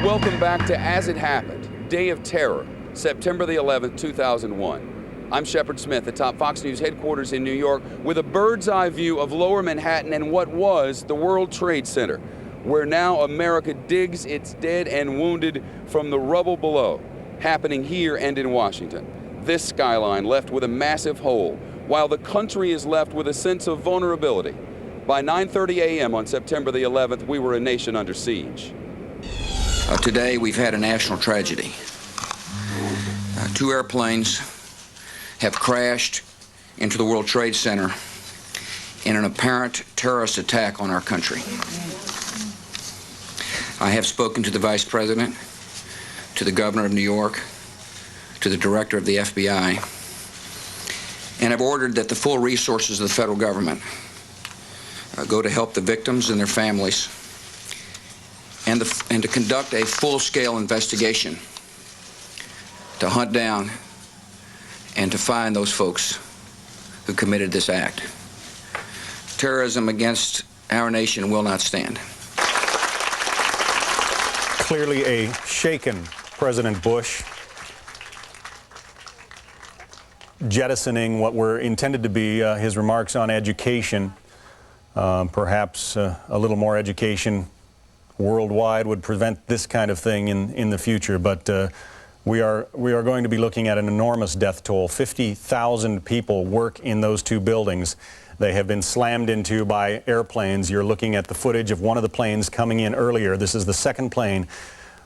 welcome back to As It Happened, Day of Terror, September the 11th, 2001. I'm Shepard Smith atop Fox News headquarters in New York with a bird's eye view of lower Manhattan and what was the World Trade Center, where now America digs its dead and wounded from the rubble below, happening here and in Washington. This skyline left with a massive hole, while the country is left with a sense of vulnerability. By 9:30 a.m. on September the 11th, we were a nation under siege. Today, we've had a national tragedy. Two airplanes have crashed into the World Trade Center in an apparent terrorist attack on our country. I have spoken to the Vice President, to the Governor of New York, to the Director of the FBI, and have ordered that the full resources of the federal government go to help the victims and their families, and to conduct a full-scale investigation to hunt down and to find those folks who committed this act. Terrorism against our nation will not stand. Clearly a shaken President Bush, jettisoning what were intended to be his remarks on education. Perhaps a little more education worldwide would prevent this kind of thing in the future, but we are going to be looking at an enormous death toll. 50,000 people work in those two buildings. They have been slammed into by airplanes. You're looking at the footage of one of the planes coming in earlier. This is the second plane,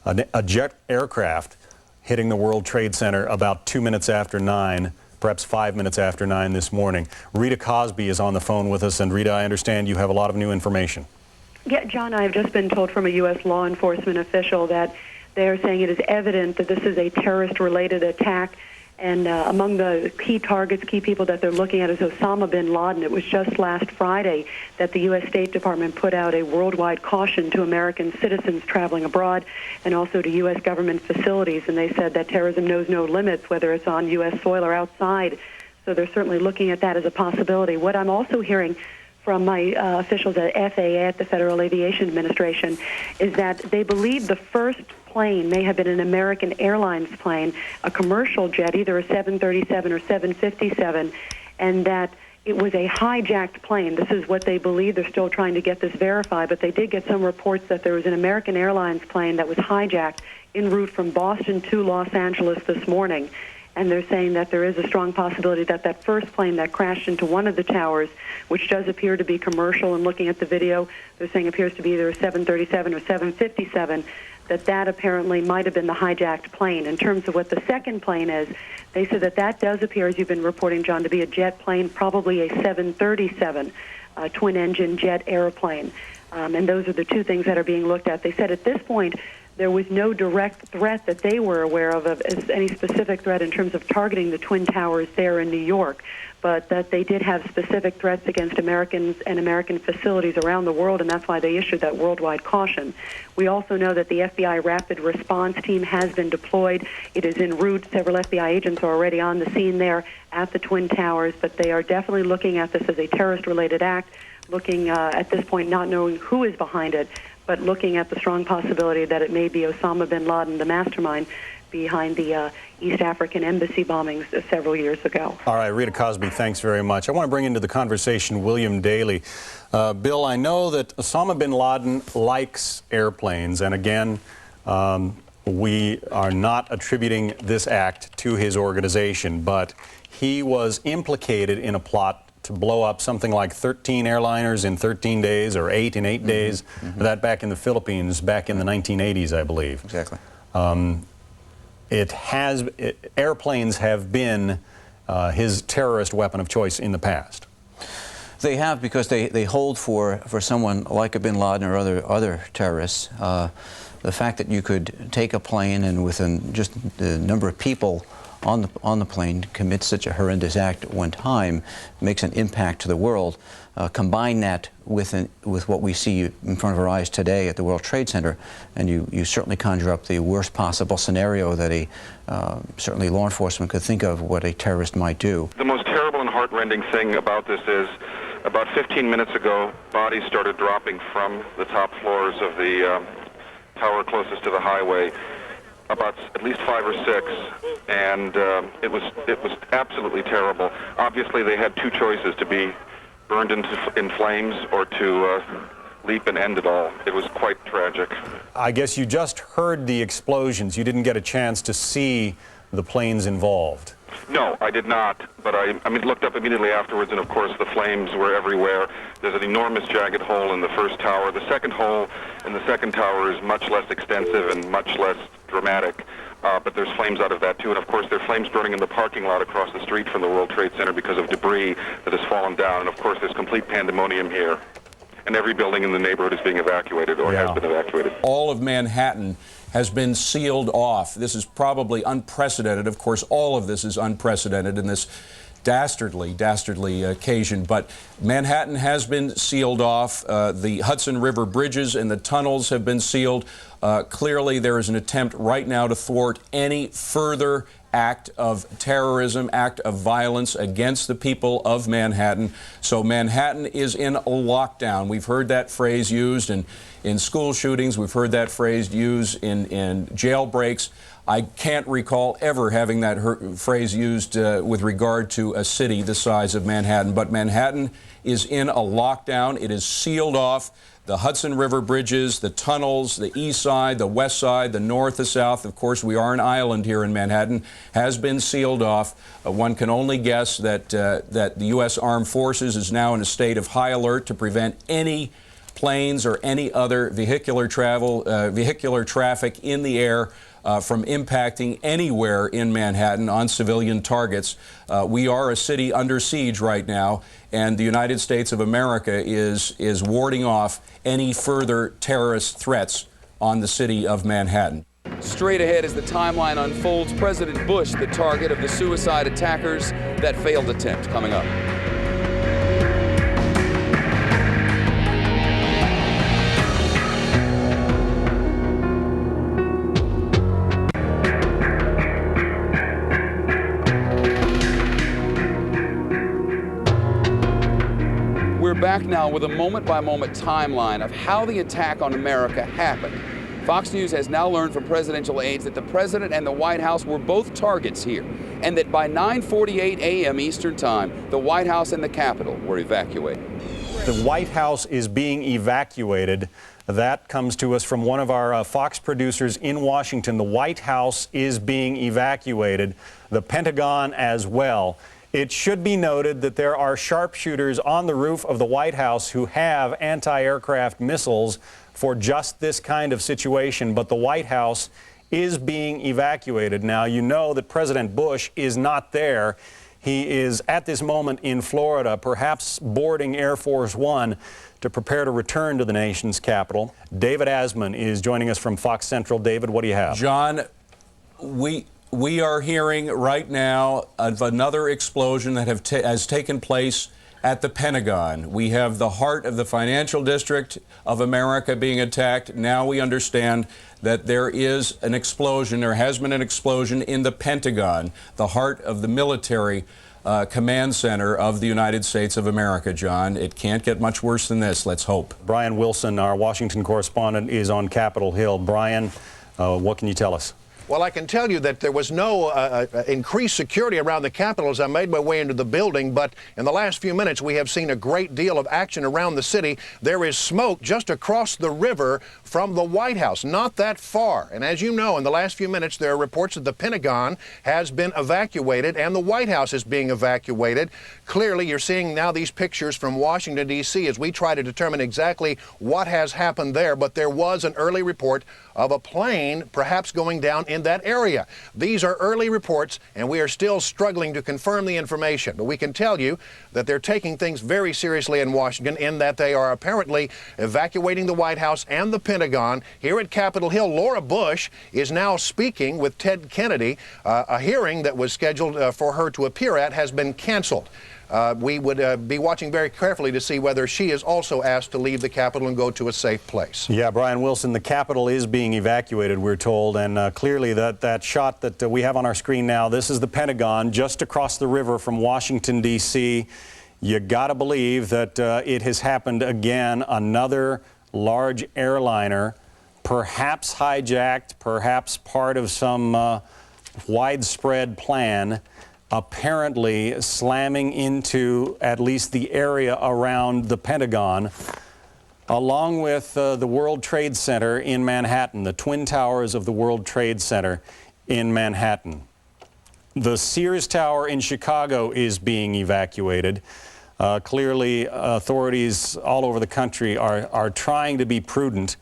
a jet aircraft, hitting the World Trade Center about 2 minutes after 9, perhaps 5 minutes after 9 this morning. Rita Cosby is on the phone with us, and Rita, I understand you have a lot of new information. Yeah, John, I've just been told from a U.S. law enforcement official that they're saying it is evident that this is a terrorist-related attack, and among the key targets, key people that they're looking at is Osama bin Laden. It was just last Friday that the U.S. State Department put out a worldwide caution to American citizens traveling abroad and also to U.S. government facilities, and they said that terrorism knows no limits, whether it's on U.S. soil or outside, so they're certainly looking at that as a possibility. What I'm also hearing from my officials at FAA, at the Federal Aviation Administration, is that they believe the first plane may have been an American Airlines plane, a commercial jet, either a 737 or 757, and that it was a hijacked plane. This is what they believe. They're still trying to get this verified, but they did get some reports that there was an American Airlines plane that was hijacked en route from Boston to Los Angeles this morning. And they're saying that there is a strong possibility that that first plane that crashed into one of the towers, which does appear to be commercial, and looking at the video, they're saying appears to be either a 737 or 757, that apparently might have been the hijacked plane. In terms of what the second plane is, they said that does appear, as you've been reporting, John, to be a jet plane, probably a 737, twin-engine jet airplane. And those are the two things that are being looked at. They said at this point, there was no direct threat that they were aware of as any specific threat in terms of targeting the Twin Towers there in New York, but that they did have specific threats against Americans and American facilities around the world, and that's why they issued that worldwide caution. We also know that the FBI Rapid Response Team has been deployed. It is en route. Several FBI agents are already on the scene there at the Twin Towers, but they are definitely looking at this as a terrorist-related act, looking at this point not knowing who is behind it, but looking at the strong possibility that it may be Osama bin Laden, the mastermind behind the East African embassy bombings several years ago. All right, Rita Cosby, thanks very much. I want to bring into the conversation William Daley. Bill, I know that Osama bin Laden likes airplanes, and again, we are not attributing this act to his organization, but he was implicated in a plot to blow up something like 13 airliners in 13 days, or 8 in 8 days, that back in the Philippines back in the 1980s, I believe. Exactly. Airplanes have been his terrorist weapon of choice in the past. They have, because they hold for someone like a bin Laden or other terrorists. The fact that you could take a plane and within just the number of people on the plane commit such a horrendous act at one time makes an impact to the world. Combine that with what we see in front of our eyes today at the World Trade Center, and you certainly conjure up the worst possible scenario that certainly law enforcement could think of what a terrorist might do. The most terrible and heartrending thing about this is, about 15 minutes ago, bodies started dropping from the top floors of the tower closest to the highway, about at least 5 or 6, and it was absolutely terrible. Obviously, they had two choices: to be burned in flames or to leap and end it all. It was quite tragic. I guess you just heard the explosions. You didn't get a chance to see the planes involved. No, I did not, but I looked up immediately afterwards, and of course the flames were everywhere. There's an enormous jagged hole in the first tower. The second hole in the second tower is much less extensive and much less dramatic, but there's flames out of that too, and of course there are flames burning in the parking lot across the street from the World Trade Center because of debris that has fallen down, and of course there's complete pandemonium here. And every building in the neighborhood is being evacuated or has been evacuated. All of Manhattan has been sealed off. This is probably unprecedented. Of course, all of this is unprecedented in this dastardly occasion. But Manhattan has been sealed off. The Hudson River bridges and the tunnels have been sealed. Clearly, there is an attempt right now to thwart any further act of terrorism, act of violence against the people of Manhattan. So Manhattan is in a lockdown. We've heard that phrase used in school shootings. We've heard that phrase used in jailbreaks. I can't recall ever having that phrase used with regard to a city the size of Manhattan. But Manhattan is in a lockdown. It is sealed off. The Hudson River bridges, the tunnels, the east side, the west side, the north, the south. Of course, we are an island here in Manhattan, has been sealed off. One can only guess that the U.S. Armed Forces is now in a state of high alert to prevent any planes or any other vehicular traffic in the air from impacting anywhere in Manhattan on civilian targets. We are a city under siege right now, and the United States of America is warding off any further terrorist threats on the city of Manhattan. Straight ahead as the timeline unfolds, President Bush the target of the suicide attackers. That failed attempt coming up. We're back now with a moment-by-moment timeline of how the attack on America happened. Fox News has now learned from presidential aides that the president and the White House were both targets here, and that by 9:48 a.m. Eastern Time, the White House and the Capitol were evacuated. The White House is being evacuated. That comes to us from one of our Fox producers in Washington. The White House is being evacuated, the Pentagon as well. It should be noted that there are sharpshooters on the roof of the White House who have anti-aircraft missiles for just this kind of situation, but the White House is being evacuated. Now, you know that President Bush is not there. He is at this moment in Florida, perhaps boarding Air Force One to prepare to return to the nation's capital. David Asman is joining us from Fox Central. David, what do you have? John, we are hearing right now of another explosion that has taken place at the Pentagon. We have the heart of the financial district of America being attacked. Now we understand that there is an explosion, there has been an explosion in the Pentagon, the heart of the military command center of the United States of America, John. It can't get much worse than this, let's hope. Brian Wilson, our Washington correspondent, is on Capitol Hill. Brian, what can you tell us? Well, I can tell you that there was no increased security around the Capitol as I made my way into the building, but in the last few minutes we have seen a great deal of action around the city. There is smoke just across the river from the White House, not that far. And as you know, in the last few minutes there are reports that the Pentagon has been evacuated and the White House is being evacuated. Clearly, you're seeing now these pictures from Washington, D.C. as we try to determine exactly what has happened there, but there was an early report of a plane perhaps going down in that area. These are early reports, and we are still struggling to confirm the information. But we can tell you that they're taking things very seriously in Washington in that they are apparently evacuating the White House and the Pentagon. Here at Capitol Hill, Laura Bush is now speaking with Ted Kennedy. A hearing that was scheduled for her to appear at has been canceled. We would be watching very carefully to see whether she is also asked to leave the Capitol and go to a safe place. Yeah, Brian Wilson, the Capitol is being evacuated, we're told, and clearly that shot that we have on our screen now, this is the Pentagon just across the river from Washington, D.C. You got to believe that it has happened again. Another large airliner perhaps hijacked, perhaps part of some widespread plan, apparently slamming into at least the area around the Pentagon, along with the World Trade Center in Manhattan, the Twin Towers of the World Trade Center in Manhattan. The Sears Tower in Chicago is being evacuated. Clearly, authorities all over the country are trying to be prudent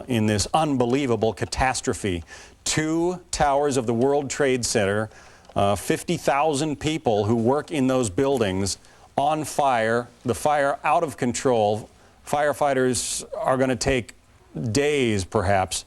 in this unbelievable catastrophe. 2 towers of the World Trade Center, 50,000 people who work in those buildings on fire, the fire out of control. Firefighters are going to take days, perhaps,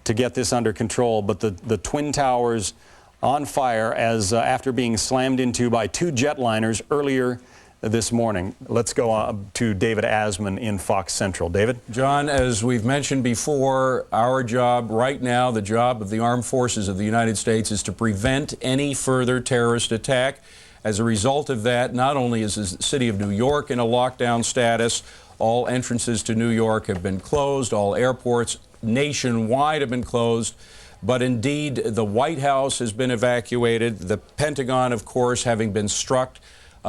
to get this under control, but the Twin Towers on fire as after being slammed into by 2 jetliners earlier this morning. Let's go on to David Asman in Fox Central. David? John, as we've mentioned before, our job right now, the job of the armed forces of the United States, is to prevent any further terrorist attack. As a result of that, not only is the city of New York in a lockdown status, all entrances to New York have been closed, all airports nationwide have been closed, but indeed the White House has been evacuated, the Pentagon, of course, having been struck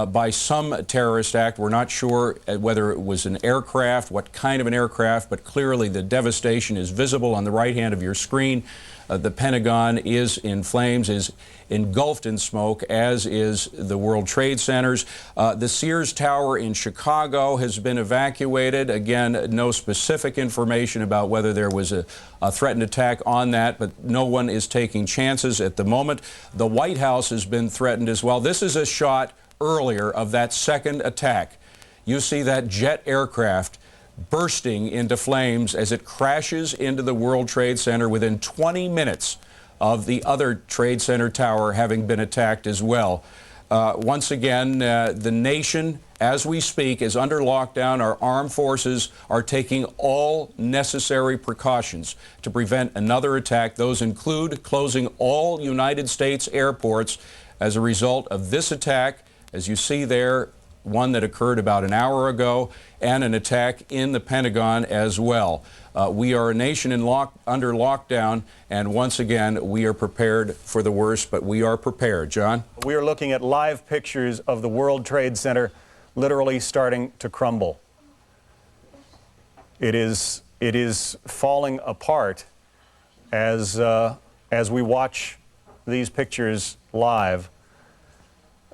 by some terrorist act. We're not sure whether it was an aircraft, what kind of an aircraft, but clearly the devastation is visible on the right hand of your screen. The Pentagon is in flames, is engulfed in smoke, as is the World Trade Centers. The Sears Tower in Chicago has been evacuated. Again, no specific information about whether there was a threatened attack on that, but no one is taking chances at the moment. The White House has been threatened as well. This is a shot earlier of that second attack. You see that jet aircraft bursting into flames as it crashes into the World Trade Center within 20 minutes of the other Trade Center tower having been attacked as well. Once again, the nation, as we speak, is under lockdown. Our armed forces are taking all necessary precautions to prevent another attack. Those include closing all United States airports as a result of this attack, as you see there, one that occurred about an hour ago, and an attack in the Pentagon as well. We are a nation under lockdown, and once again, we are prepared for the worst, but we are prepared. John? We are looking at live pictures of the World Trade Center literally starting to crumble. It is falling apart as we watch these pictures live.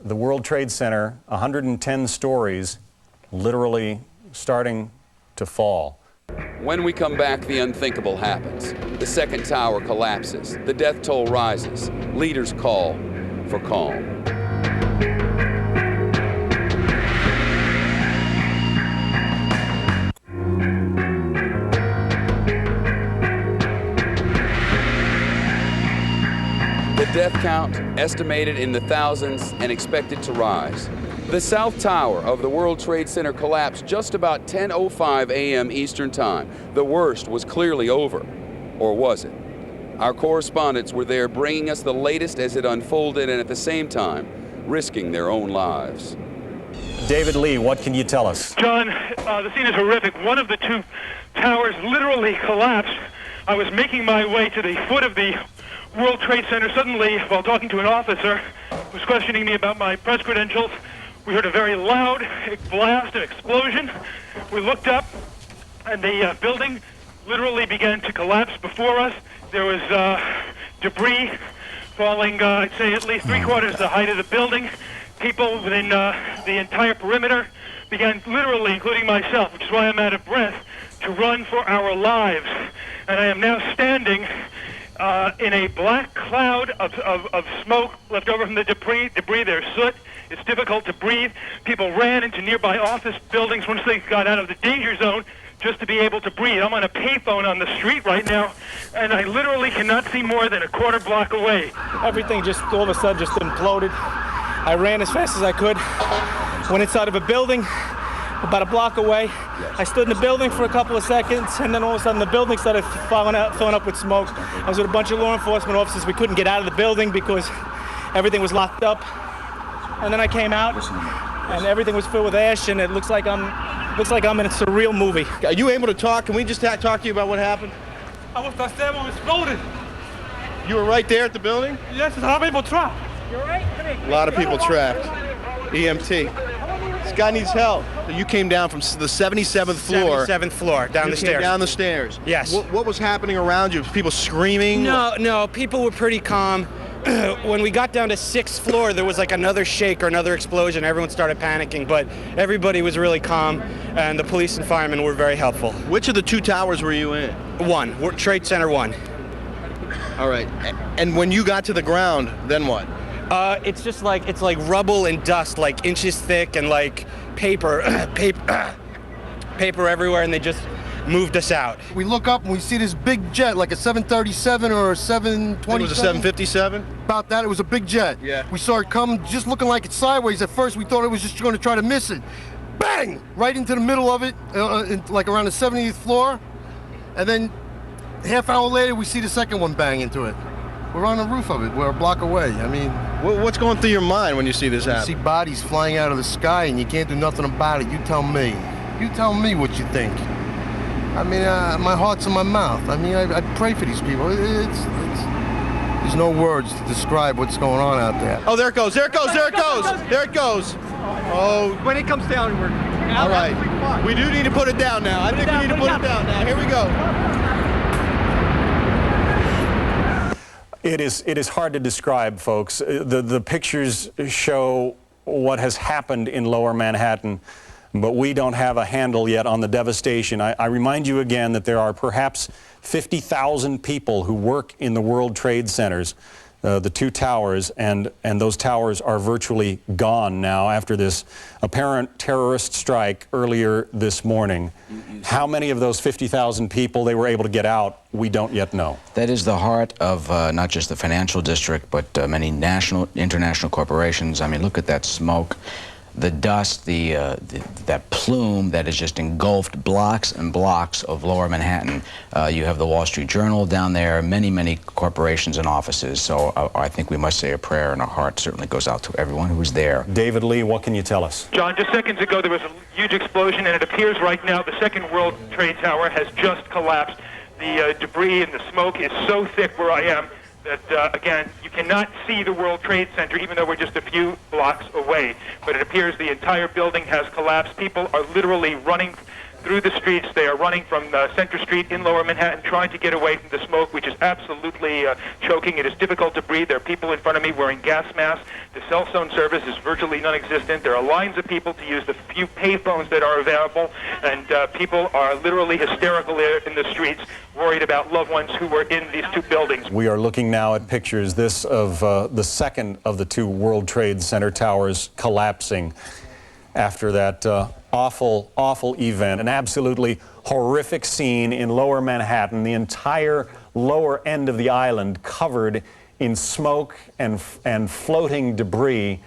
The World Trade Center, 110 stories, literally starting to fall. When we come back, the unthinkable happens. The second tower collapses. The death toll rises. Leaders call for calm. The death count estimated in the thousands and expected to rise. The South Tower of the World Trade Center collapsed just about 10:05 a.m. Eastern Time. The worst was clearly over, or was it? Our correspondents were there bringing us the latest as it unfolded and at the same time risking their own lives. David Lee, what can you tell us? John, the scene is horrific. One of the 2 towers literally collapsed. I was making my way to the foot of the World Trade Center. Suddenly, while talking to an officer who was questioning me about my press credentials, we heard a very loud blast, an explosion. We looked up, and the building literally began to collapse before us. There was debris falling, I'd say at least 3/4 the height of the building. People within the entire perimeter began literally, including myself, which is why I'm out of breath, to run for our lives. And I am now standing in a black cloud of smoke left over from the debris. There's soot. It's difficult to breathe. People ran into nearby office buildings once they got out of the danger zone just to be able to breathe. I'm on a payphone on the street right now, and I literally cannot see more than a quarter block away. Everything just all of a sudden just imploded. I ran as fast as I could, went inside of a building about a block away. I stood in the building for a couple of seconds, and then all of a sudden the building started filling up with smoke. I was with a bunch of law enforcement officers. We couldn't get out of the building because everything was locked up. And then I came out, and everything was filled with ash, and it looks like I'm in a surreal movie. Are you able to talk? Can we just talk to you about what happened? I was there when it exploded. You were right there at the building? Yes, there's a lot of people trapped. A lot of people trapped. EMT. This guy needs help. You came down from the 77th floor. 77th floor, down the stairs. Down the stairs. Yes. What was happening around you? People screaming? No, people were pretty calm. When we got down to 6th floor, there was like another shake or another explosion. Everyone started panicking, but everybody was really calm, and the police and firemen were very helpful. Which of the two towers were you in? One, Trade Center 1. All right. And when you got to the ground, then what? It's just like, it's like rubble and dust, like inches thick, and like paper everywhere, and they just moved us out. We look up and we see this big jet, like a 737 or a 727. It was a 757? About that, it was a big jet. Yeah. We saw it come, just looking like it's sideways. At first, we thought it was just going to try to miss it. Bang! Right into the middle of it, like around the 70th floor. And then, half hour later, we see the second one bang into it. We're on the roof of it. We're a block away. I mean, what's going through your mind when you see this happen? You see bodies flying out of the sky, and you can't do nothing about it. You tell me. You tell me what you think. I mean, my heart's in my mouth. I mean, I pray for these people. There's no words to describe what's going on out there. Oh, there it goes. There it goes. There it goes. There it goes. Oh. When it comes down, we're all right. We do need to put it down now. I think we need to put it down now. Here we go. It is hard to describe, folks. The pictures show what has happened in Lower Manhattan, but we don't have a handle yet on the devastation. I remind you again that there are perhaps 50,000 people who work in the World Trade Centers, the two towers, and those towers are virtually gone now after this apparent terrorist strike earlier this morning. How many of those 50,000 people they were able to get out, we don't yet know. That is the heart of not just the financial district, but many national, international corporations. I mean, look at that smoke, the dust, that plume that has just engulfed blocks and blocks of Lower Manhattan. You have the Wall Street Journal down there, many corporations and offices. So I think we must say a prayer, and our heart certainly goes out to everyone who was there. David Lee, what can you tell us? John, just seconds ago there was a huge explosion, and it appears right now the second World Trade Tower has just collapsed. The debris and the smoke is so thick where I am that, again, you cannot see the World Trade Center, even though we're just a few blocks away. But it appears the entire building has collapsed. People are literally running through the streets. They are running from Center Street in Lower Manhattan, trying to get away from the smoke, which is absolutely choking. It is difficult to breathe. There are people in front of me wearing gas masks. The cell phone service is virtually non-existent. There are lines of people to use the few payphones that are available, and people are literally hysterical in the streets, worried about loved ones who were in these two buildings. We are looking now at pictures, this of the second of the two World Trade Center towers collapsing after that awful event, an absolutely horrific scene in Lower Manhattan, the entire lower end of the island covered in smoke and floating debris.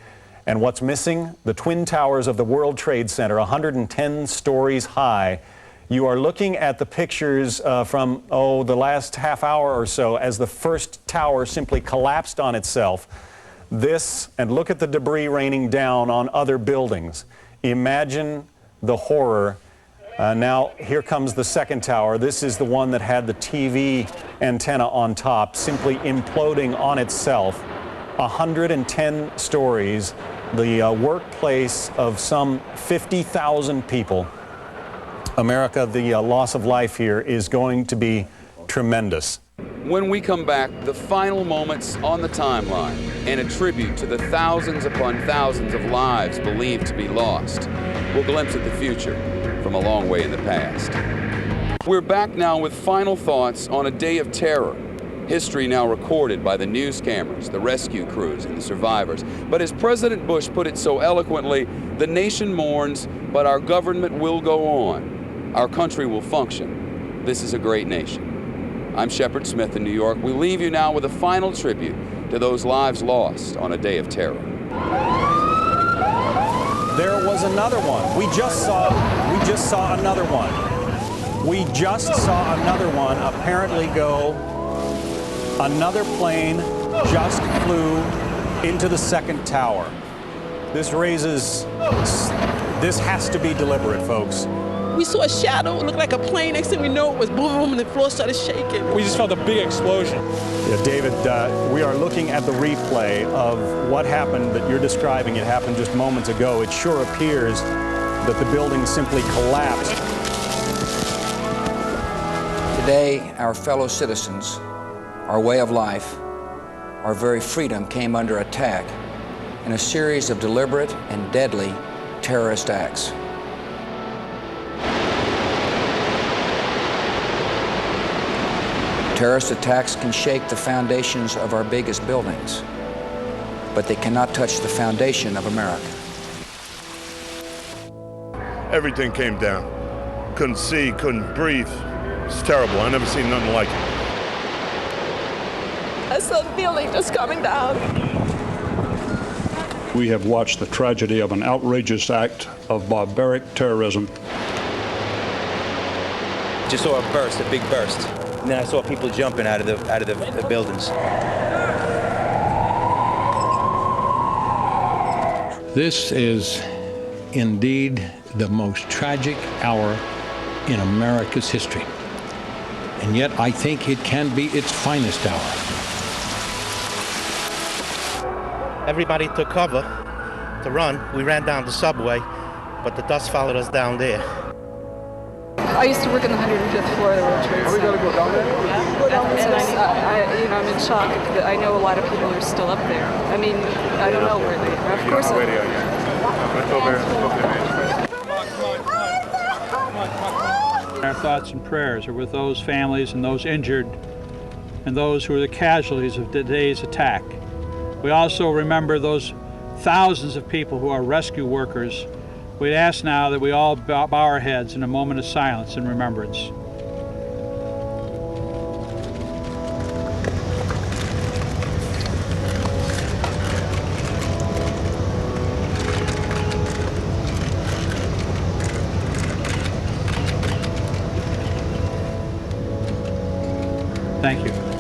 And what's missing? The Twin Towers of the World Trade Center, 110 stories high. You are looking at the pictures from, the last half hour or so as the first tower simply collapsed on itself. This, and look at the debris raining down on other buildings. Imagine the horror. Now, here comes the second tower. This is the one that had the TV antenna on top, simply imploding on itself. 110 stories, the workplace of some 50,000 people. America, the loss of life here is going to be tremendous. When we come back, the final moments on the timeline and a tribute to the thousands upon thousands of lives believed to be lost. We'll glimpse at the future from a long way in the past. We're back now with final thoughts on a day of terror. History now recorded by the news cameras, the rescue crews, and the survivors. But as President Bush put it so eloquently, the nation mourns, but our government will go on. Our country will function. This is a great nation. I'm Shepard Smith in New York. We leave you now with a final tribute to those lives lost on a day of terror. There was another one. We just saw another one. We just saw another one apparently go. Another plane just flew into the second tower. This has to be deliberate, folks. We saw a shadow, it looked like a plane. Next thing we know, it was boom, boom, and the floor started shaking. We just felt a big explosion. Yeah, David, we are looking at the replay of what happened that you're describing. It happened just moments ago. It sure appears that the building simply collapsed. Today, our fellow citizens, our way of life, our very freedom came under attack in a series of deliberate and deadly terrorist acts. Terrorist attacks can shake the foundations of our biggest buildings, but they cannot touch the foundation of America. Everything came down. Couldn't see, couldn't breathe. It's terrible. I never seen nothing like it. I saw the building just coming down. We have watched the tragedy of an outrageous act of barbaric terrorism. Just saw a burst, a big burst. And then I saw people jumping out of the buildings. This is indeed the most tragic hour in America's history. And yet I think it can be its finest hour. Everybody took cover to run. We ran down the subway, but the dust followed us down there. I used to work on the 105th floor of the World Trade Center. Are we going to go down there? Yeah. And I'm in shock. I know a lot of people are still up there. I mean, I don't know where they are. Of course. Our thoughts and prayers are with those families and those injured and those who are the casualties of today's attack. We also remember those thousands of people who are rescue workers. We'd ask now that we all bow our heads in a moment of silence and remembrance. Thank you.